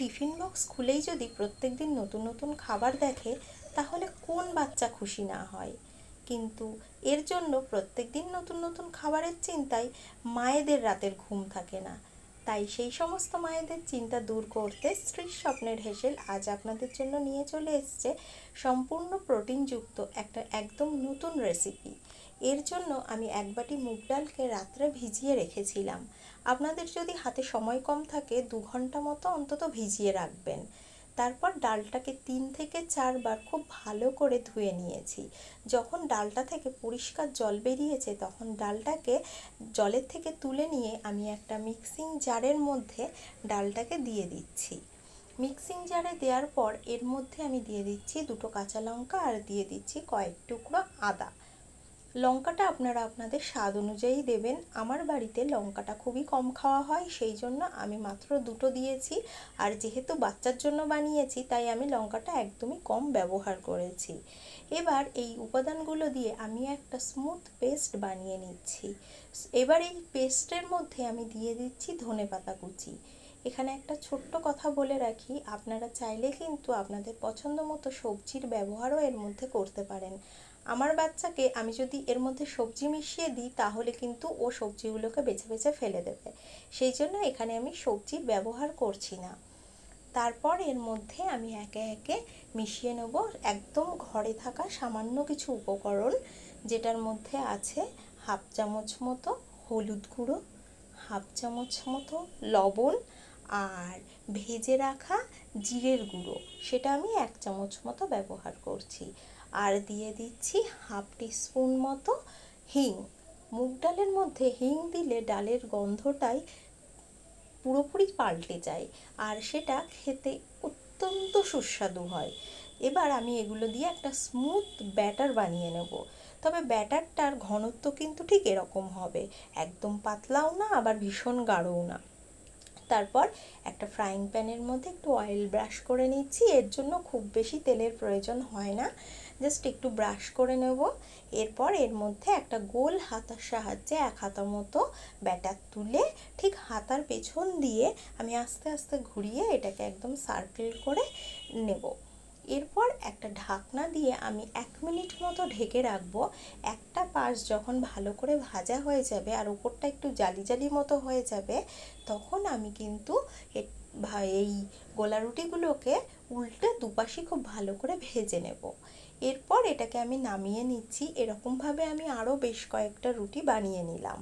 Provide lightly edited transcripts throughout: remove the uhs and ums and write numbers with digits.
Tiffin box খুলেই যদি প্রত্যেকদিন নতুন নতুন খাবার দেখে তাহলে কোন বাচ্চা খুশি না হয়। কিন্তু এর জন্য প্রত্যেকদিন নতুন নতুন খাবারের চিন্তায় মায়েদের রাতের ঘুম থাকে না। তাই সেই সমস্ত মায়েদের চিন্তা দূর করতে স্ত্রীর স্বপ্নের হেসেল আজ আপনাদের জন্য নিয়ে চলে এসেছে সম্পূর্ণ প্রোটিনযুক্ত একটা একদম নতুন রেসিপি। এর জন্য আমি এক বাটি মুগ ডালকে রাত্রে ভিজিয়ে রেখেছিলাম। আপনাদের যদি হাতে সময় কম থাকে 2 ঘন্টা মতো অন্তত ভিজিয়ে রাখবেন। তারপর ডালটাকে 3 থেকে 4 বার খুব ভালো করে ধুয়ে নিয়েছি। যখন ডালটা থেকে পরিষ্কার জল বেরিয়েছে তখন ডালটাকে জলের থেকে তুলে নিয়ে আমি একটা মিক্সিং জারের মধ্যে ডালটাকে দিয়ে দিচ্ছি। মিক্সিং জারে দেওয়ার পর এর মধ্যে আমি দিয়ে দিচ্ছি 2টো কাঁচা লঙ্কা আর দিয়ে দিচ্ছি কয়েক টুকরো আদা। লঙ্কাটা আপনারা আপনাদের স্বাদ অনুযায়ী দেবেন। আমার বাড়িতে লঙ্কাটা খুবই কম খাওয়া হয়, সেই জন্য আমি মাত্র 2টো দিয়েছি। আর যেহেতু বাচ্চার জন্য বানিয়েছি তাই আমি লঙ্কাটা একদমই কম ব্যবহার করেছি। এবার এই উপাদানগুলো দিয়ে আমি একটা স্মুথ পেস্ট বানিয়ে নিচ্ছি। এবার এই পেস্টের মধ্যে আমি দিয়ে দিচ্ছি ধনেপাতা কুচি। এখানে একটা ছোট্ট কথা বলে রাখি, আপনারা চাইলে কিন্তু আপনাদের পছন্দ মতো সবজির ব্যবহারও এর মধ্যে করতে পারেন। আমার বাচ্চাকে আমি যদি এর মধ্যে সবজি মিশিয়ে দিই তাহলে কিন্তু ও সবজিগুলোকে বেছে বেছে ফেলে দেবে, সেই জন্য এখানে আমি সবজির ব্যবহার করছি না। তারপর এর মধ্যে আমি একে একে মিশিয়ে নেব একদম ঘরে থাকা সামান্য কিছু উপকরণ, যেটার মধ্যে আছে 1/2 চামচ মতো হলুদ গুঁড়ো, 1/2 চামচ মতো লবণ, আর ভেজে রাখা জিরের গুঁড়ো, সেটা আমি 1 চামচ মতো ব্যবহার করছি। আর দিয়ে দিচ্ছি 1/2 টিস্পুন মতো হিং। মুগ ডালের মধ্যে হিং দিলে ডালের গন্ধটাই পুরোপুরি পাল্টে যায় আর সেটা খেতে অত্যন্ত সুস্বাদু হয়। এবার আমি এগুলো দিয়ে একটা স্মুথ ব্যাটার বানিয়ে নেব। তবে ব্যাটারটার ঘনত্ব কিন্তু ঠিক এরকম হবে, একদম পাতলাও না আবার ভীষণ গাঢ়ও না। তারপর একটা ফ্রাইং প্যানের মধ্যে একটু অয়েল ব্রাশ করে নিচ্ছি। এর জন্য খুব বেশি তেলের প্রয়োজন হয় না, জাস্ট একটু ব্রাশ করে নেব। এরপর এর মধ্যে একটা গোল হাতার সাহায্যে 1 হাতা মতো ব্যাটার তুলে ঠিক হাতার পেছন দিয়ে আমি আস্তে আস্তে ঘুরিয়ে এটাকে একদম সার্কেল করে নেব। এরপর একটা ঢাকনা দিয়ে আমি 1 মিনিট মতো ঢেকে রাখবো। একটা পাশ যখন ভালো করে ভাজা হয়ে যাবে আর উপরটা একটু জালি জালি মতো হয়ে যাবে তখন আমি কিন্তু এই গোলা রুটিগুলোকে উল্টে দুপাশই খুব ভালো করে ভেজে নেব। এরপর এটাকে আমি নামিয়ে নিচ্ছি। এরকমভাবে আমি আরও বেশ কয়েকটা রুটি বানিয়ে নিলাম।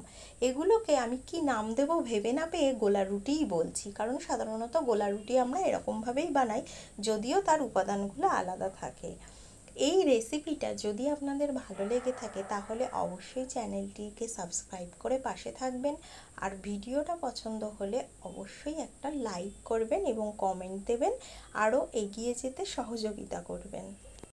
এগুলোকে আমি কি নাম দেব ভেবে না পেয়ে গোলা রুটিই বলছি, কারণ সাধারণত গোলা রুটি আমরা এরকমভাবেই বানাই, যদিও তার উপাদানগুলো আলাদা থাকে। এই রেসিপিটা যদি আপনাদের ভালো লেগে থাকে তাহলে অবশ্যই চ্যানেলটিকে সাবস্ক্রাইব করে পাশে থাকবেন। আর ভিডিওটা পছন্দ হলে অবশ্যই একটা লাইক করবেন এবং কমেন্ট দেবেন, আরও এগিয়ে যেতে সহযোগিতা করবেন।